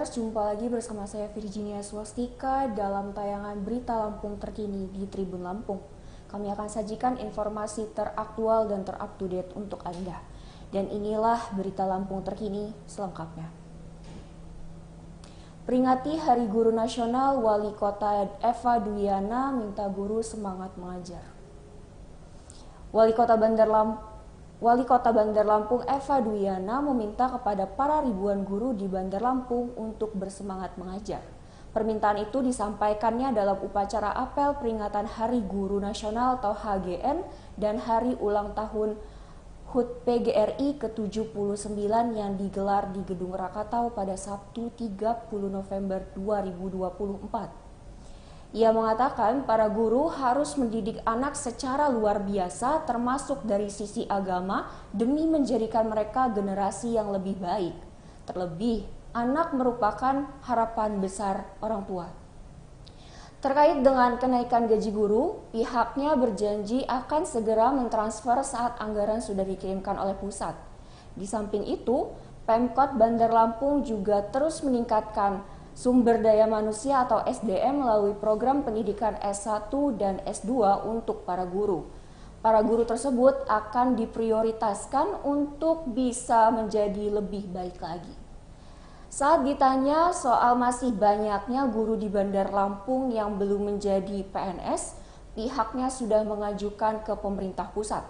Tribuners, jumpa lagi bersama saya Virginia Swastika dalam tayangan Berita Lampung terkini di Tribun Lampung. Kami akan sajikan informasi teraktual dan terupdate untuk Anda. Dan inilah Berita Lampung terkini selengkapnya. Peringati Hari Guru Nasional, Wali Kota Eva Dwiana minta guru semangat mengajar. Wali Kota Bandar Lampung Eva Dwiana meminta kepada para ribuan guru di Bandar Lampung untuk bersemangat mengajar. Permintaan itu disampaikannya dalam upacara apel peringatan Hari Guru Nasional atau HGN dan Hari Ulang Tahun HUT PGRI ke-79 yang digelar di Gedung Rakatau pada Sabtu 30 November 2024. Ia mengatakan para guru harus mendidik anak secara luar biasa termasuk dari sisi agama demi menjadikan mereka generasi yang lebih baik. Terlebih, anak merupakan harapan besar orang tua. Terkait dengan kenaikan gaji guru, pihaknya berjanji akan segera mentransfer saat anggaran sudah dikirimkan oleh pusat. Di samping itu, Pemkot Bandar Lampung juga terus meningkatkan sumber daya manusia atau SDM melalui program pendidikan S1 dan S2 untuk para guru. Para guru tersebut akan diprioritaskan untuk bisa menjadi lebih baik lagi. Saat ditanya soal masih banyaknya guru di Bandar Lampung yang belum menjadi PNS, pihaknya sudah mengajukan ke pemerintah pusat.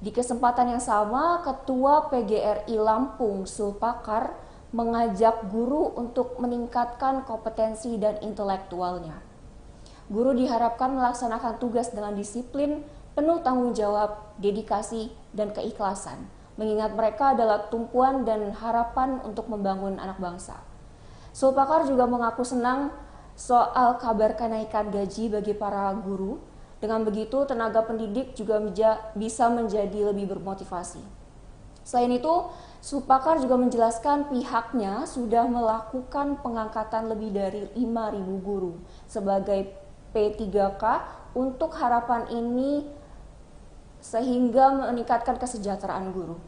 Di kesempatan yang sama, Ketua PGRI Lampung Sulpakar mengajak guru untuk meningkatkan kompetensi dan intelektualnya. Guru diharapkan melaksanakan tugas dengan disiplin, penuh tanggung jawab, dedikasi, dan keikhlasan, mengingat mereka adalah tumpuan dan harapan untuk membangun anak bangsa. Sulpakar juga mengaku senang soal kabar kenaikan gaji bagi para guru. Dengan begitu, tenaga pendidik juga bisa menjadi lebih bermotivasi. Selain itu, Sulpakar juga menjelaskan pihaknya sudah melakukan pengangkatan lebih dari 5.000 guru sebagai P3K untuk harapan ini sehingga meningkatkan kesejahteraan guru.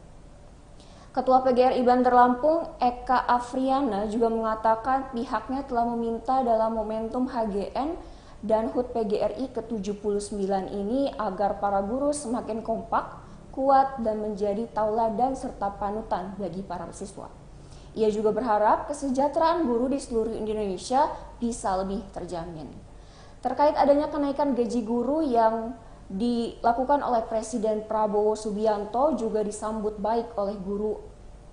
Ketua PGRI Bandar Lampung Eka Afriana juga mengatakan pihaknya telah meminta dalam momentum HGN dan HUT PGRI ke-79 ini agar para guru semakin kompak, kuat, dan menjadi tauladan serta panutan bagi para siswa. Ia juga berharap kesejahteraan guru di seluruh Indonesia bisa lebih terjamin. Terkait adanya kenaikan gaji guru yang dilakukan oleh Presiden Prabowo Subianto juga disambut baik oleh guru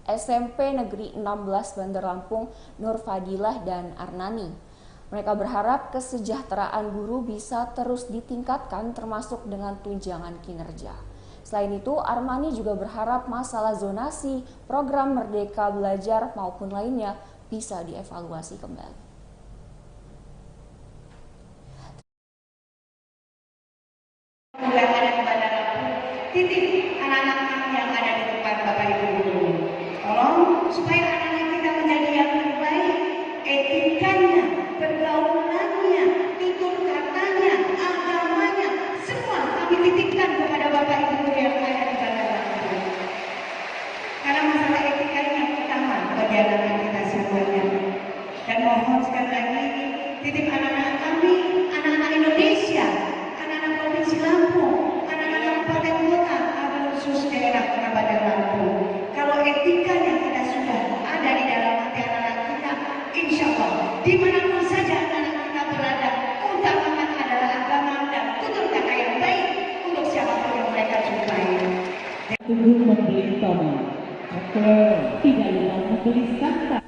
SMP Negeri 16 Bandar Lampung Nur Fadilah dan Arnani. Mereka berharap kesejahteraan guru bisa terus ditingkatkan termasuk dengan tunjangan kinerja. Selain itu, Armani juga berharap masalah zonasi, program Merdeka Belajar maupun lainnya bisa dievaluasi kembali. Yang ada di Bandar Lampung, titip anak-anak yang ada di depan Bapak Ibu guru. Tolong supaya anak-anak kita menjadi yang terbaik, etikanya, pergaulannya, tutur katanya, agamanya, semua kami titipkan kepada Bapak Ibu guru yang ada di Bandar Lampung. Karena masalah etika yang utama bagi anak-anak kita semuanya. Dan mohon sekali lagi, titip anak-anak kami, anak-anak Indonesia, anak-anak Provinsi Lampung, anak-anak kabupaten kota, khusus daerah Kota Bandar Lampung. Kalau etikanya kita sudah ada di dalam hati anak-anak kita, insya Allah dimanapun saja anak-anak kita berada, utamakan adalah agama dan tutur kata yang baik untuk siapapun yang mereka jumpai. Tunggu membeli tomat atau tidak hilang membeli santan.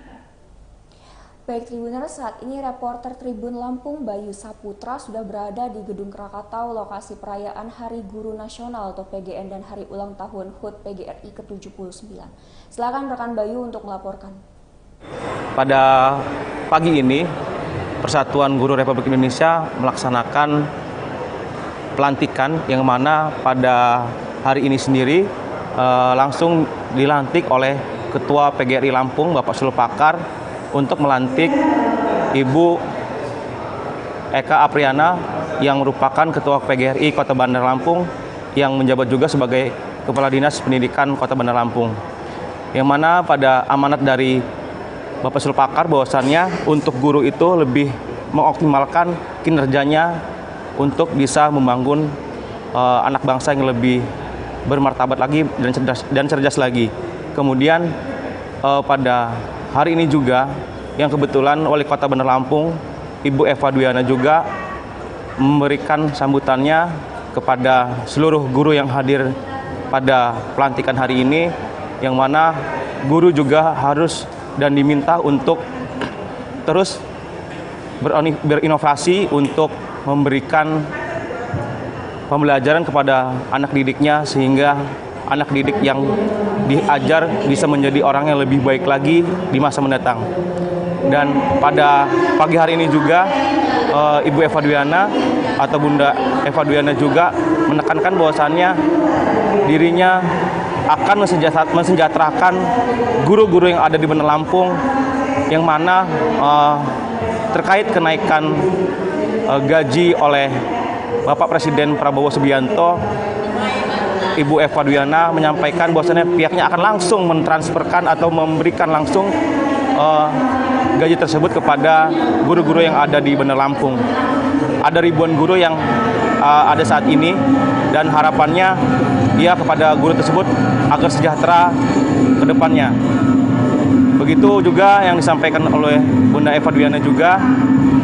Baik Tribuners, saat ini reporter Tribun Lampung Bayu Saputra sudah berada di Gedung Krakatau, lokasi perayaan Hari Guru Nasional atau PGN dan Hari Ulang Tahun HUT PGRI ke-79. Silakan rekan Bayu untuk melaporkan. Pada pagi ini, Persatuan Guru Republik Indonesia melaksanakan pelantikan yang mana pada hari ini sendiri langsung dilantik oleh Ketua PGRI Lampung Bapak Sulpakar untuk melantik Ibu Eka Afriana yang merupakan Ketua PGRI Kota Bandar Lampung yang menjabat juga sebagai Kepala Dinas Pendidikan Kota Bandar Lampung. Yang mana pada amanat dari Bapak sepakat bahwasannya untuk guru itu lebih mengoptimalkan kinerjanya untuk bisa membangun anak bangsa yang lebih bermartabat lagi dan cerdas lagi. Kemudian pada hari ini juga yang kebetulan Wali Kota Bandar Lampung Ibu Eva Duyana juga memberikan sambutannya kepada seluruh guru yang hadir pada pelantikan hari ini, yang mana guru juga harus dan diminta untuk terus berinovasi untuk memberikan pembelajaran kepada anak didiknya, sehingga anak didik yang diajar bisa menjadi orang yang lebih baik lagi di masa mendatang. Dan pada pagi hari ini juga Ibu Eva Duyana atau Bunda Eva Duyana juga menekankan bahwasannya dirinya akan mensejahterakan guru-guru yang ada di Bandar Lampung, yang mana terkait kenaikan gaji oleh Bapak Presiden Prabowo Subianto. Ibu Eva Duyana menyampaikan bahwasannya pihaknya akan langsung mentransferkan atau memberikan langsung gaji tersebut kepada guru-guru yang ada di Bandar Lampung. Ada ribuan guru yang ada saat ini, dan harapannya dia kepada guru tersebut agar sejahtera ke depannya. Begitu juga yang disampaikan oleh Bunda Eva Duyana juga,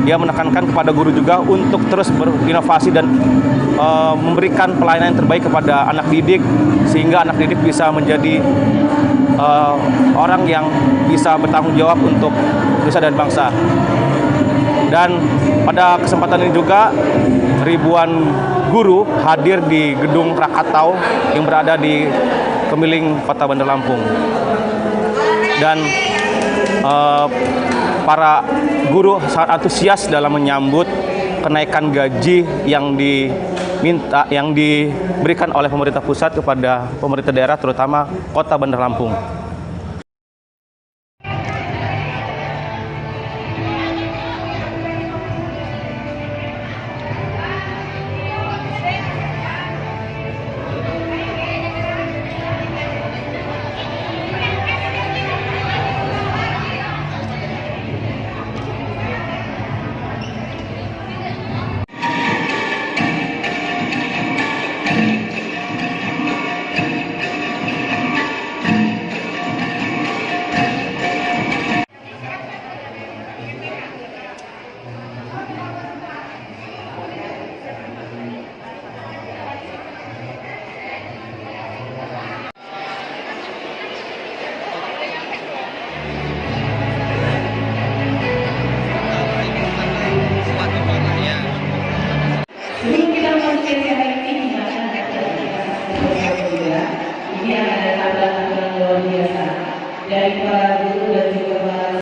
dia menekankan kepada guru juga untuk terus berinovasi dan memberikan pelayanan yang terbaik kepada anak didik, sehingga anak didik bisa menjadi orang yang bisa bertanggung jawab untuk nusa dan bangsa. Dan pada kesempatan ini juga ribuan guru hadir di gedung Krakatau yang berada di Kemiling Kota Bandar Lampung. Dan para guru sangat antusias dalam menyambut kenaikan gaji yang diberikan oleh pemerintah pusat kepada pemerintah daerah, terutama Kota Bandar Lampung. Sebelum kita memulai hari ini, ini ada tambahan yang luar biasa dari para guru dan juga para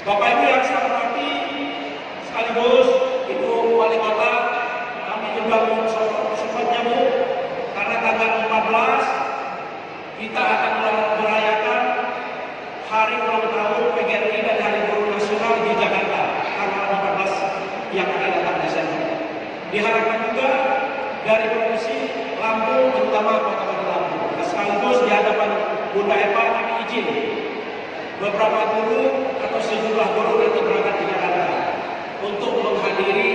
Bapak Ibu yang saya hormati, sekaligus Ibu Wali Kota, kami juga sempatnya Bu, karena tanggal 14 kita akan merayakan Hari Ulang Tahun PGRI dan Hari Guru Nasional di Jakarta, tanggal 14 yang akan datang Desember. Diharapkan juga dari Provinsi Lampung, terutama Kota Bandar Lampung. Sekaligus di hadapan Bunda Eva, kami izin beberapa guru atau sejumlah guru nanti berangkat ke Jakarta untuk menghadiri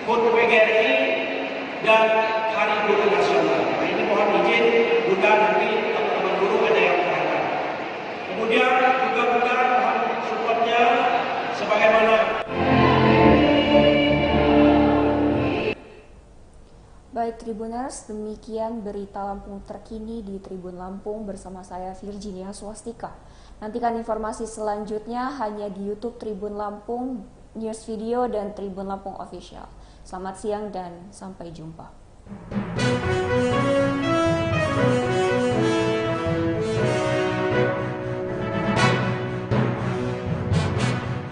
HUT PGRI dan Hari Guru Nasional. Nah, ini mohon izin Bunda, nanti teman-teman guru ada yang berangkat. Kemudian juga Bunda mohon supportnya sebagaimana. Baik Tribuners, demikian berita Lampung terkini di Tribun Lampung bersama saya Virginia Swastika. Nantikan informasi selanjutnya hanya di YouTube Tribun Lampung, News Video, dan Tribun Lampung Official. Selamat siang dan sampai jumpa.